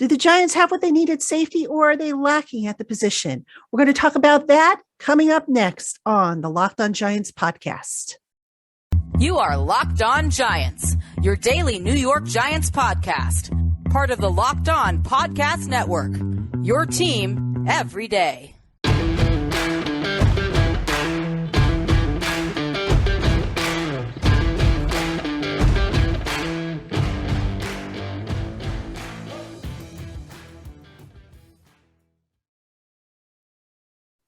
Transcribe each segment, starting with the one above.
Do the Giants have what they need at safety, or are they lacking at the position? We're going to talk about that coming up next on the Locked On Giants podcast. You are Locked On Giants, your daily New York Giants podcast. Part of the Locked On Podcast Network, your team every day.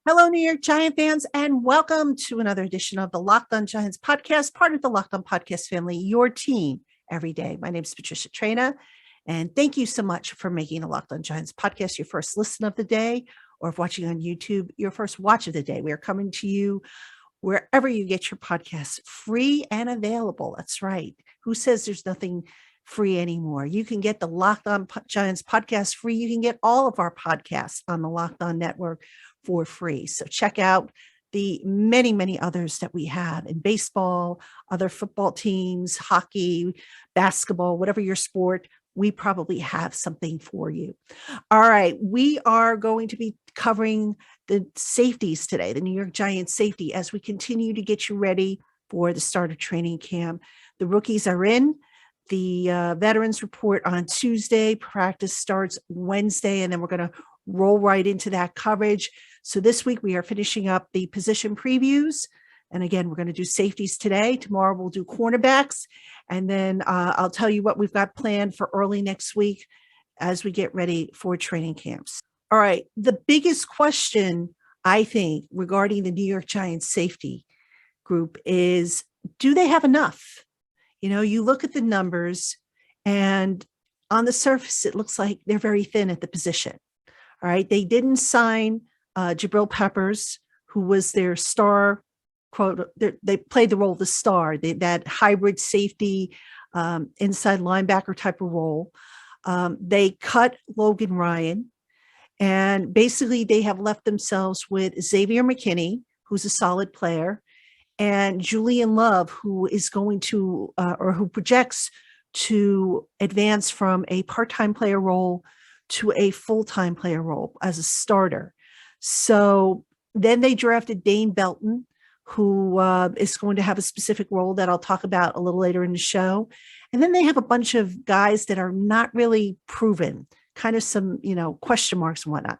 Hello, New York Giant fans, and welcome to another edition of the Locked On Giants podcast, part of the Locked On Podcast family, your team every day. My name is Patricia Traina, and thank you so much for making the Locked On Giants podcast your first listen of the day, or if watching on YouTube, your first watch of the day. We are coming to you wherever you get your podcasts, free and available. That's right. Who says there's nothing free anymore? You can get the Locked On Giants podcast free. You can get all of our podcasts on the Locked On Network for free. So check out the many, many others that we have in baseball, other football teams, hockey, basketball, whatever your sport, we probably have something for you. All right. We are going to be covering the safeties today, the New York Giants safety, as we continue to get you ready for the start of training camp. The rookies are in. The veterans report on Tuesday. Practice starts Wednesday, and then we're going to roll right into that coverage. So this week we are finishing up the position previews. And again, we're going to do safeties today. Tomorrow we'll do cornerbacks. And then I'll tell you what we've got planned for early next week as we get ready for training camps. All right. The biggest question, I think, regarding the New York Giants safety group is, do they have enough? You know, you look at the numbers, and on the surface, it looks like they're very thin at the position. All right. They didn't sign Jabril Peppers, who was their star, quote, they played the role of the star, that hybrid safety, inside linebacker type of role. They cut Logan Ryan, and basically they have left themselves with Xavier McKinney, who's a solid player, and Julian Love, who is going to, or who projects to advance from a part-time player role to a full-time player role as a starter. So then they drafted Dane Belton, who is going to have a specific role that I'll talk about a little later in the show. And then they have a bunch of guys that are not really proven, kind of some, question marks and whatnot.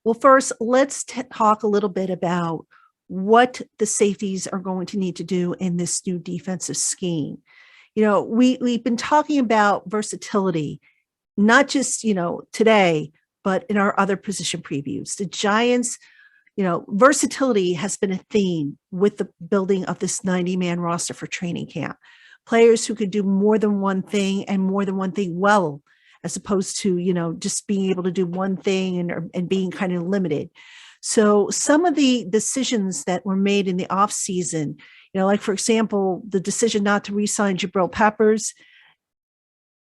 Well, first, let's talk a little bit about what the safeties are going to need to do in this new defensive scheme. We've been talking about versatility, not just, today, but in our other position previews. The Giants, versatility has been a theme with the building of this 90-man roster for training camp. Players who could do more than one thing and more than one thing well, as opposed to, just being able to do one thing and being kind of limited. So some of the decisions that were made in the offseason, like, for example, the decision not to re-sign Jabril Peppers,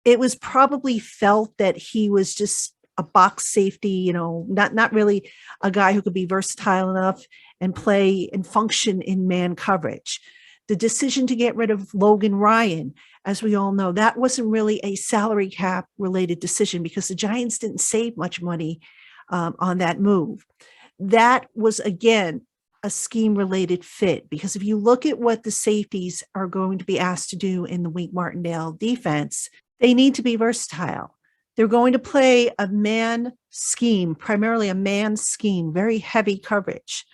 it was probably felt that he was just a box safety, not really a guy who could be versatile enough and play and function in man coverage. The decision to get rid of Logan Ryan, as we all know, that wasn't really a salary cap related decision because the Giants didn't save much money on that move. That was, again, a scheme related fit, because if you look at what the safeties are going to be asked to do in the Wink Martindale defense, they need to be versatile. They're going to play a man scheme, primarily a man scheme, very heavy coverage,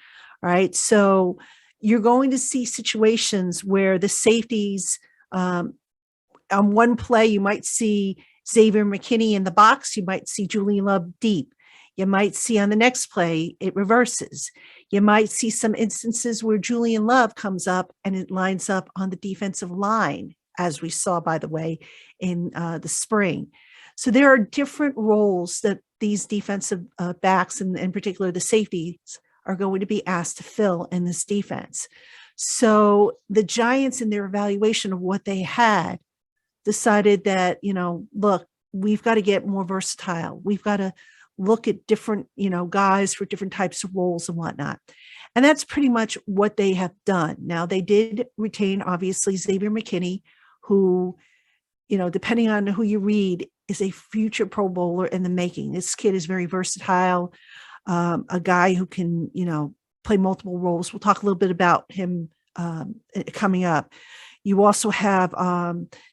right? So you're going to see situations where the safeties, on one play, you might see Xavier McKinney in the box. You might see Julian Love deep. You might see on the next play, it reverses. You might see some instances where Julian Love comes up and it lines up on the defensive line, as we saw, by the way, in the spring. So there are different roles that these defensive backs, and in particular the safeties, are going to be asked to fill in this defense. So the Giants, in their evaluation of what they had, decided that, look, we've got to get more versatile. We've got to look at different, guys for different types of roles and whatnot. And that's pretty much what they have done. Now, they did retain, obviously, Xavier McKinney, who, depending on who you read, is a future Pro Bowler in the making. This kid is very versatile, a guy who can, play multiple roles. We'll talk a little bit about him coming up. You also have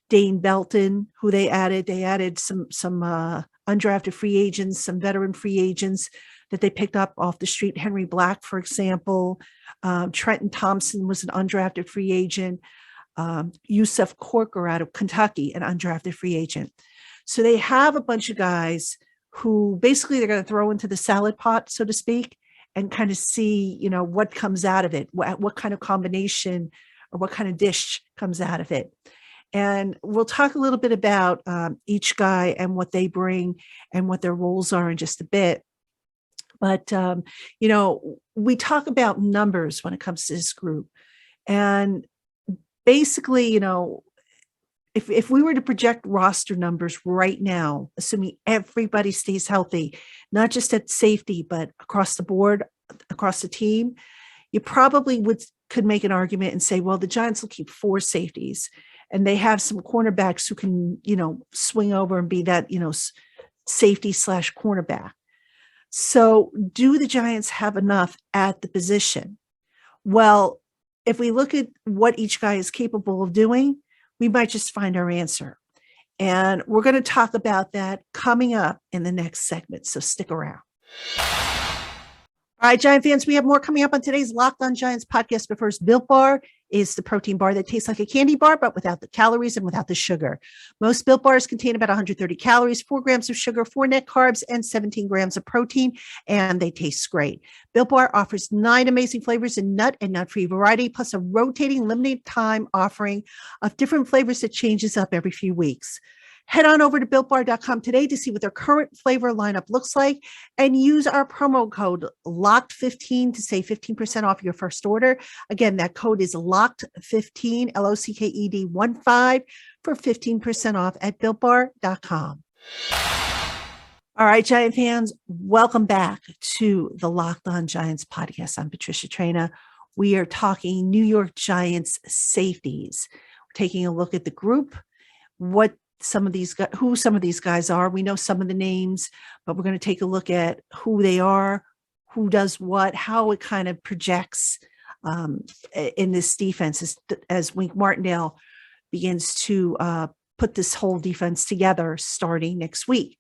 Dane Belton, who they added. They added some undrafted free agents, some veteran free agents that they picked up off the street. Henry Black, for example. Trenton Thompson was an undrafted free agent. Yusuf Corker out of Kentucky, an undrafted free agent. So they have a bunch of guys who basically they're going to throw into the salad pot, so to speak, and kind of see, what comes out of it, what kind of combination or what kind of dish comes out of it. And we'll talk a little bit about each guy and what they bring and what their roles are in just a bit. But, we talk about numbers when it comes to this group. And basically, if we were to project roster numbers right now, assuming everybody stays healthy, not just at safety, but across the board, across the team, you probably could make an argument and say, well, the Giants will keep 4 safeties and they have some cornerbacks who can, swing over and be that, safety / cornerback. So do the Giants have enough at the position? Well, if we look at what each guy is capable of doing, we might just find our answer. And we're going to talk about that coming up in the next segment. So stick around. All right, Giant fans, we have more coming up on today's LockedOn Giants podcast. But first, Built Bar is the protein bar that tastes like a candy bar, but without the calories and without the sugar. Most Built Bars contain about 130 calories, 4 grams of sugar, 4 net carbs, and 17 grams of protein, and they taste great. Built Bar offers 9 amazing flavors in nut and nut-free variety, plus a rotating limited time offering of different flavors that changes up every few weeks. Head on over to BuiltBar.com today to see what their current flavor lineup looks like and use our promo code LOCKED15 to save 15% off your first order. Again, that code is LOCKED15, LOCKED15 for 15% off at BuiltBar.com. All right, Giant fans, welcome back to the LockedOn Giants podcast. I'm Patricia Traina. We are talking New York Giants safeties. We're taking a look at the group, who some of these guys are. We know some of the names, but we're going to take a look at who they are, who does what, how it kind of projects in this defense as Wink Martindale begins to put this whole defense together starting next week.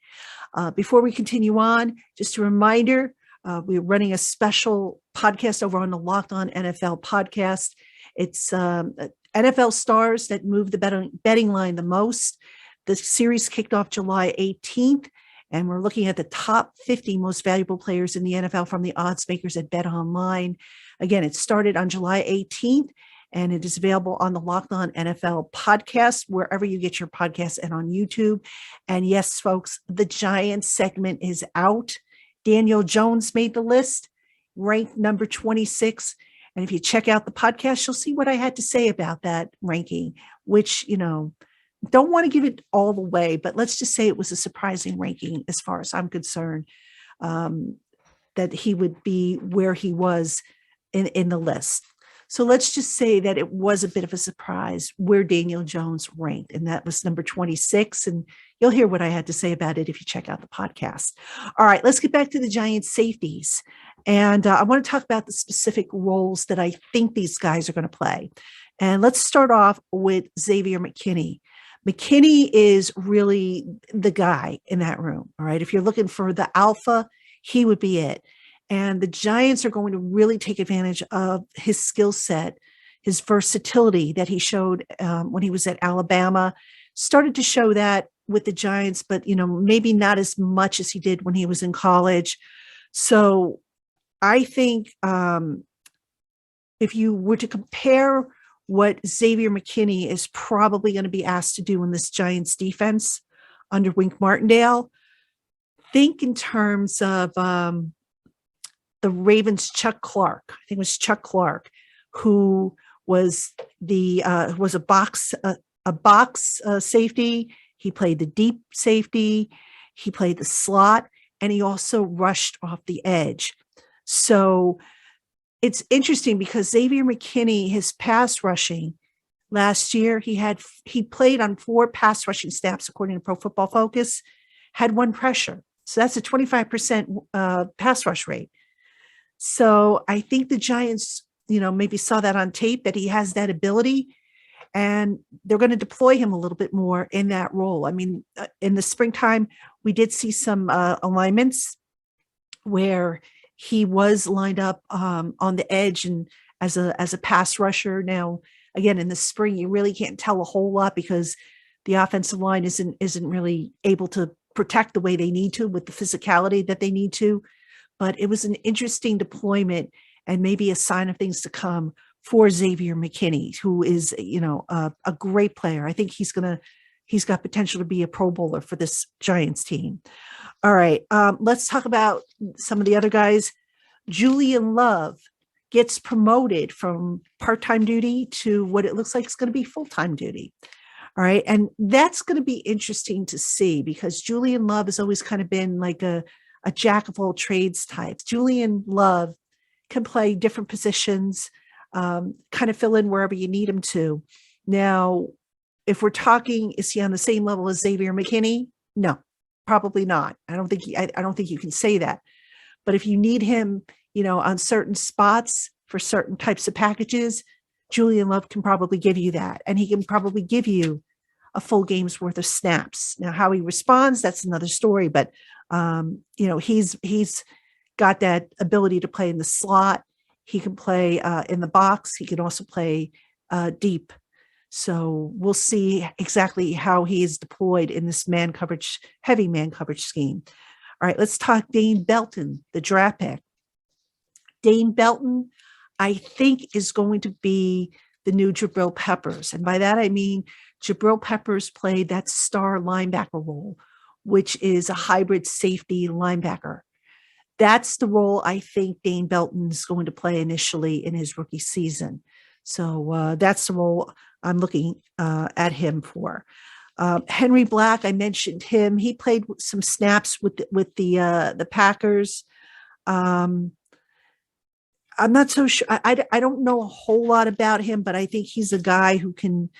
Before we continue on, just a reminder, we're running a special podcast over on the Locked On NFL podcast. It's NFL stars that move the betting line the most. The series kicked off July 18th, and we're looking at the top 50 most valuable players in the NFL from the odds makers at BetOnline. Again, it started on July 18th, and it is available on the Locked On NFL podcast, wherever you get your podcasts, and on YouTube. And yes, folks, the Giants segment is out. Daniel Jones made the list, ranked number 26. And if you check out the podcast, you'll see what I had to say about that ranking, which, don't want to give it all the way, but let's just say it was a surprising ranking as far as I'm concerned, that he would be where he was in the list. So let's just say that it was a bit of a surprise where Daniel Jones ranked, and that was number 26. And you'll hear what I had to say about it if you check out the podcast. All right, let's get back to the Giants safeties. And I want to talk about the specific roles that I think these guys are going to play. And let's start off with Xavier McKinney. McKinney is really the guy in that room. All right. If you're looking for the alpha, he would be it. And the Giants are going to really take advantage of his skill set, his versatility that he showed when he was at Alabama. Started to show that with the Giants, but, maybe not as much as he did when he was in college. So I think if you were to compare what Xavier McKinney is probably going to be asked to do in this Giants defense under Wink Martindale, think in terms of the Ravens' Chuck Clark. I think it was Chuck Clark, who was a box safety. He played the deep safety. He played the slot, and he also rushed off the edge. So it's interesting because Xavier McKinney, his pass rushing last year, he played on 4 pass rushing snaps according to Pro Football Focus. had one pressure. So that's a 25% pass rush rate. So I think the Giants, maybe saw that on tape, that he has that ability, and they're going to deploy him a little bit more in that role. I mean, in the springtime, we did see some alignments where he was lined up on the edge and as a pass rusher. Now, again, in the spring, you really can't tell a whole lot because the offensive line isn't really able to protect the way they need to with the physicality that they need to. But it was an interesting deployment and maybe a sign of things to come for Xavier McKinney, who is, a great player. I think he's got potential to be a Pro Bowler for this Giants team. All right, let's talk about some of the other guys. Julian Love gets promoted from part-time duty to what it looks like is going to be full-time duty. All right, and that's going to be interesting to see because Julian Love has always kind of been like a jack of all trades type. Julian Love can play different positions, kind of fill in wherever you need him to. Now, if we're talking, is he on the same level as Xavier McKinney? No, probably not. I don't think you can say that. But if you need him, on certain spots for certain types of packages, Julian Love can probably give you that, and he can probably give you a full game's worth of snaps. Now, how he responds, that's another story. But he's got that ability to play in the slot. He can play in the box. He can also play deep. So we'll see exactly how he is deployed in this heavy man coverage scheme. All right, let's talk Dane Belton, the draft pick. Dane Belton, I think, is going to be the new Jabril Peppers. And by that, I mean Jabril Peppers played that star linebacker role, which is a hybrid safety linebacker. That's the role I think Dane Belton is going to play initially in his rookie season. So that's the role I'm looking at him for. Henry Black, I mentioned him. He played some snaps with the Packers. I'm not so sure. I don't know a whole lot about him, but I think he's a guy who can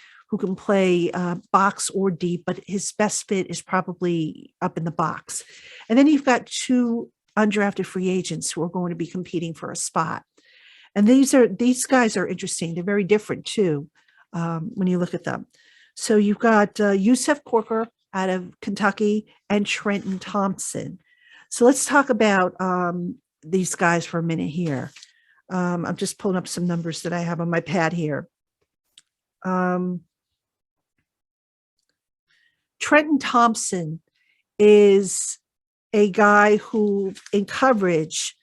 play box or deep, but his best fit is probably up in the box. And then you've got two undrafted free agents who are going to be competing for a spot. And these guys are interesting. They're very different too when you look at them. So you've got Yusef Corker out of Kentucky and Trenton Thompson. So let's talk about these guys for a minute here. I'm just pulling up some numbers that I have on my pad here. Trenton Thompson is a guy who in coverage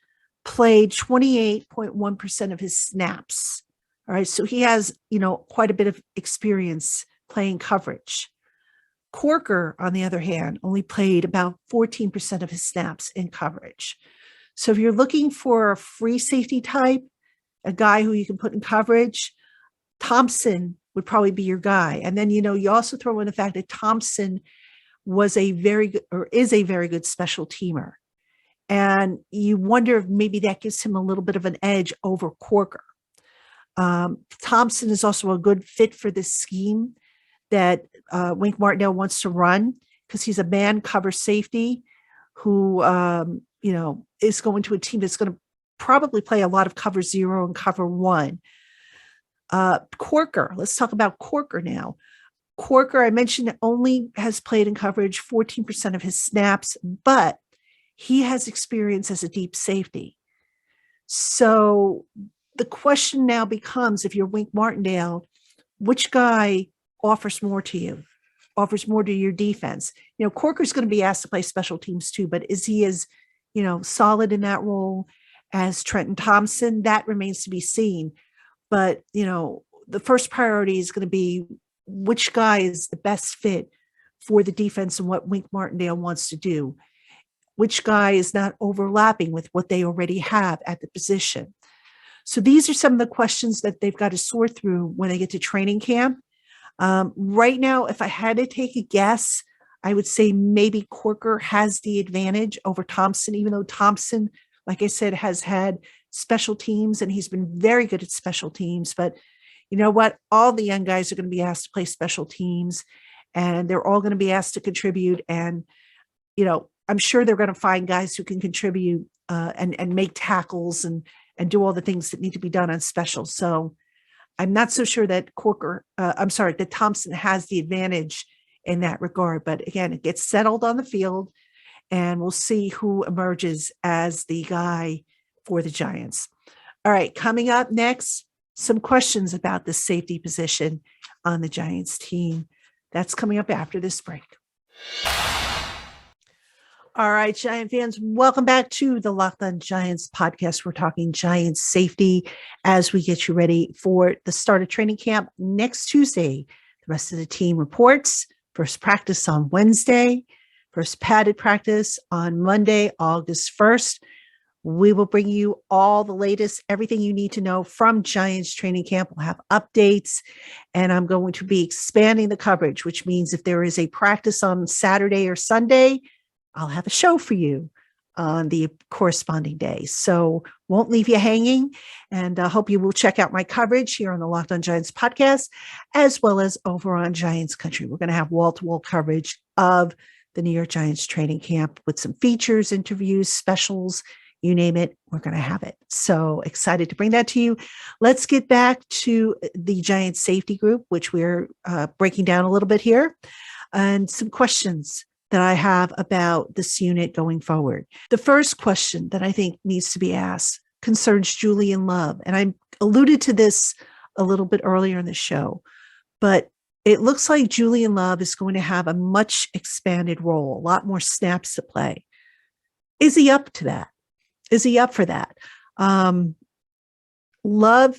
played 28.1% of his snaps. All right. So he has, quite a bit of experience playing coverage. Corker, on the other hand, only played about 14% of his snaps in coverage. So if you're looking for a free safety type, a guy who you can put in coverage, Thompson would probably be your guy. And then, you also throw in the fact that Thompson is a very good special teamer. And you wonder if maybe that gives him a little bit of an edge over Corker. Thompson is also a good fit for this scheme that Wink Martindale wants to run because he's a man cover safety who, is going to a team that's going to probably play a lot of cover 0 and cover 1. Corker, let's talk about Corker now. Corker, I mentioned, only has played in coverage 14% of his snaps, but he has experience as a deep safety. So the question now becomes, if you're Wink Martindale, which guy offers more to you, offers more to your defense? Corker's going to be asked to play special teams too, but is he as, solid in that role as Trenton Thompson? That remains to be seen. But, the first priority is going to be which guy is the best fit for the defense and what Wink Martindale wants to do. Which guy is not overlapping with what they already have at the position. So these are some of the questions that they've got to sort through when they get to training camp. Right now, if I had to take a guess, I would say maybe Corker has the advantage over Thompson, even though Thompson, like I said, has had special teams and he's been very good at special teams. But you know what? All the young guys are going to be asked to play special teams and they're all going to be asked to contribute. And I'm sure they're going to find guys who can contribute and make tackles and do all the things that need to be done on special. So I'm not so sure that that Thompson has the advantage in that regard. But again, it gets settled on the field, and we'll see who emerges as the guy for the Giants. All right, coming up next, some questions about the safety position on the Giants team. That's coming up after this break. All right, Giant fans, welcome back to the LockedOn Giants podcast. We're talking Giants safety as we get you ready for the start of training camp next Tuesday. The rest of the team reports. First practice on Wednesday, first padded practice on Monday, August 1st. We will bring you all the latest, everything you need to know from Giants training camp. We'll have updates, and I'm going to be expanding the coverage, which means if there is a practice on Saturday or Sunday, I'll have a show for you on the corresponding day. So won't leave you hanging. And I hope you will check out my coverage here on the LockedOn Giants podcast, as well as over on Giants Country. We're going to have wall-to-wall coverage of the New York Giants training camp with some features, interviews, specials, you name it, we're going to have it. So excited to bring that to you. Let's get back to the Giants safety group, which we're breaking down a little bit here, and some questions that I have about this unit going forward. The first question that I think needs to be asked concerns Julian Love. And I alluded to this a little bit earlier in the show, but it looks like Julian Love is going to have a much expanded role, a lot more snaps to play. Is he up to that? Is he up for that? Love,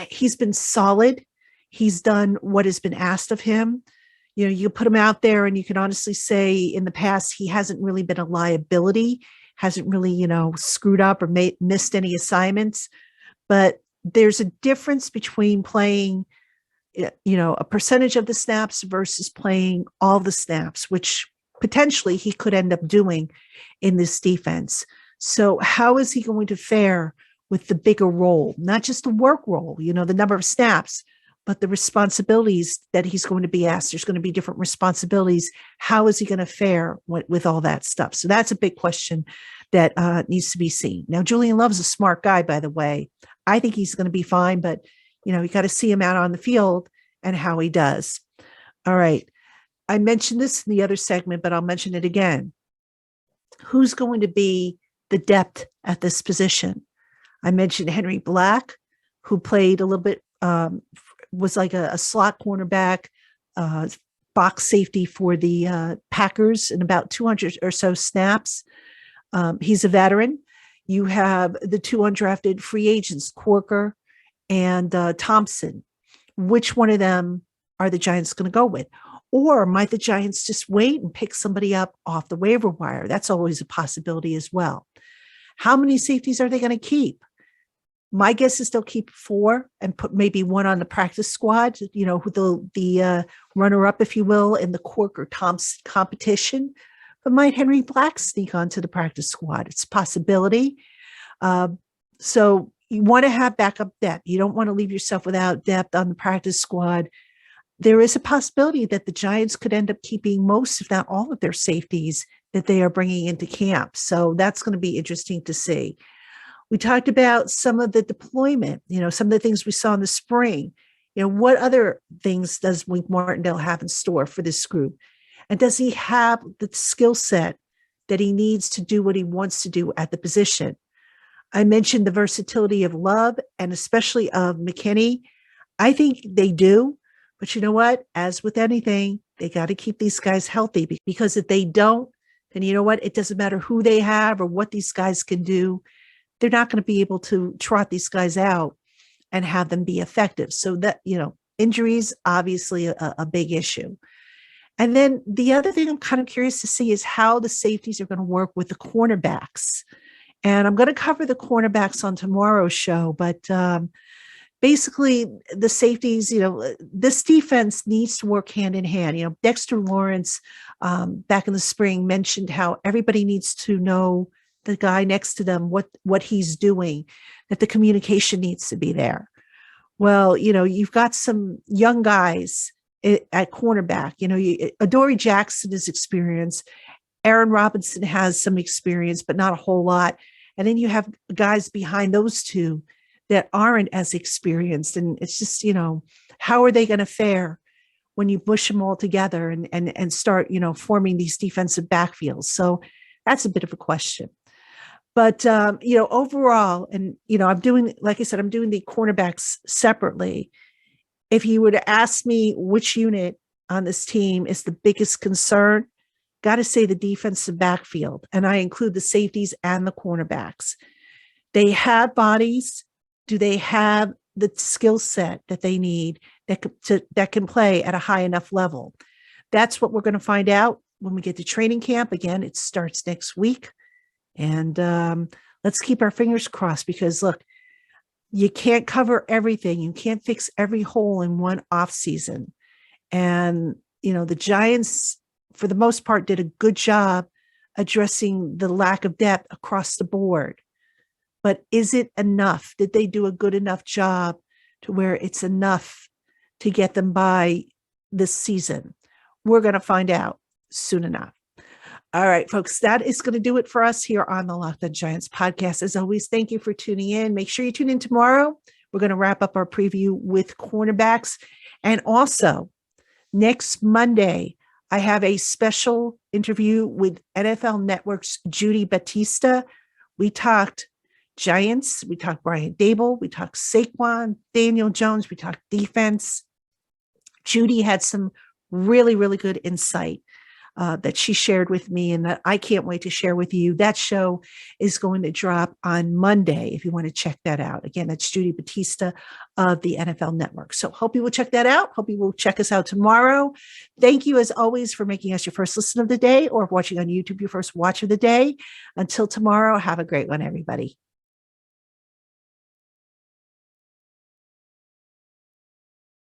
he's been solid. He's done what has been asked of him. You put him out there and you can honestly say in the past, he hasn't really been a liability, hasn't really, screwed up or missed any assignments. But there's a difference between playing, a percentage of the snaps versus playing all the snaps, which potentially he could end up doing in this defense. So how is he going to fare with the bigger role, not just the work role, the number of snaps, but the responsibilities that he's going to be asked? There's going to be different responsibilities. How is he going to fare with all that stuff? So that's a big question that needs to be seen. Now, Julian Love's a smart guy, by the way. I think he's going to be fine, but, you got to see him out on the field and how he does. All right. I mentioned this in the other segment, but I'll mention it again. Who's going to be the depth at this position? I mentioned Henry Black, who played a little bit, was like a slot cornerback, box safety for the Packers in about 200 or so snaps. He's a veteran. You have the two undrafted free agents, Corker and Thompson. Which one of them are the Giants going to go with? Or might the Giants just wait and pick somebody up off the waiver wire? That's always a possibility as well. How many safeties are they going to keep? My guess is they'll keep 4 and put maybe one on the practice squad, the runner-up, if you will, in the Corker Thompson competition. But might Henry Black sneak onto the practice squad? It's a possibility. So you want to have backup depth. You don't want to leave yourself without depth on the practice squad. There is a possibility that the Giants could end up keeping most, if not all, of their safeties that they are bringing into camp. So that's going to be interesting to see. We talked about some of the deployment, some of the things we saw in the spring. What other things does Wink Martindale have in store for this group? And does he have the skill set that he needs to do what he wants to do at the position? I mentioned the versatility of Love and especially of McKinney. I think they do. But you know what? As with anything, they got to keep these guys healthy, because if they don't, then you know what? It doesn't matter who they have or what these guys can do. They're not going to be able to trot these guys out and have them be effective. So that, injuries, obviously a big issue. And then the other thing I'm kind of curious to see is how the safeties are going to work with the cornerbacks. And I'm going to cover the cornerbacks on tomorrow's show, but basically the safeties, this defense needs to work hand in hand. Dexter Lawrence back in the spring mentioned how everybody needs to know the guy next to them, what he's doing, that the communication needs to be there. Well, you've got some young guys at cornerback. Adoree Jackson is experienced, Aaron Robinson has some experience, but not a whole lot. And then you have guys behind those two that aren't as experienced. And it's just, how are they going to fare when you mush them all together and start, forming these defensive backfields? So that's a bit of a question. But, overall, and, I'm doing, like I said, I'm doing the cornerbacks separately. If you were to ask me which unit on this team is the biggest concern, got to say the defensive backfield. And I include the safeties and the cornerbacks. They have bodies. Do they have the skill set that they need that can play at a high enough level? That's what we're going to find out when we get to training camp. Again, it starts next week. And let's keep our fingers crossed, because look, you can't cover everything. You can't fix every hole in one off season. And, the Giants, for the most part, did a good job addressing the lack of depth across the board. But is it enough? Did they do a good enough job to where it's enough to get them by this season? We're going to find out soon enough. All right, folks, that is going to do it for us here on the LockedOn Giants podcast. As always, thank you for tuning in. Make sure you tune in tomorrow. We're going to wrap up our preview with cornerbacks. And also, next Monday, I have a special interview with NFL Network's Judy Batista. We talked Giants, we talked Brian Dable, we talked Saquon, Daniel Jones, we talked defense. Judy had some really, really good insight that she shared with me, and that I can't wait to share with you. That show is going to drop on Monday if you want to check that out. Again, that's Judy Batista of the NFL Network. So hope you will check that out. Hope you will check us out tomorrow. Thank you, as always, for making us your first listen of the day, or watching on YouTube your first watch of the day. Until tomorrow, have a great one, everybody.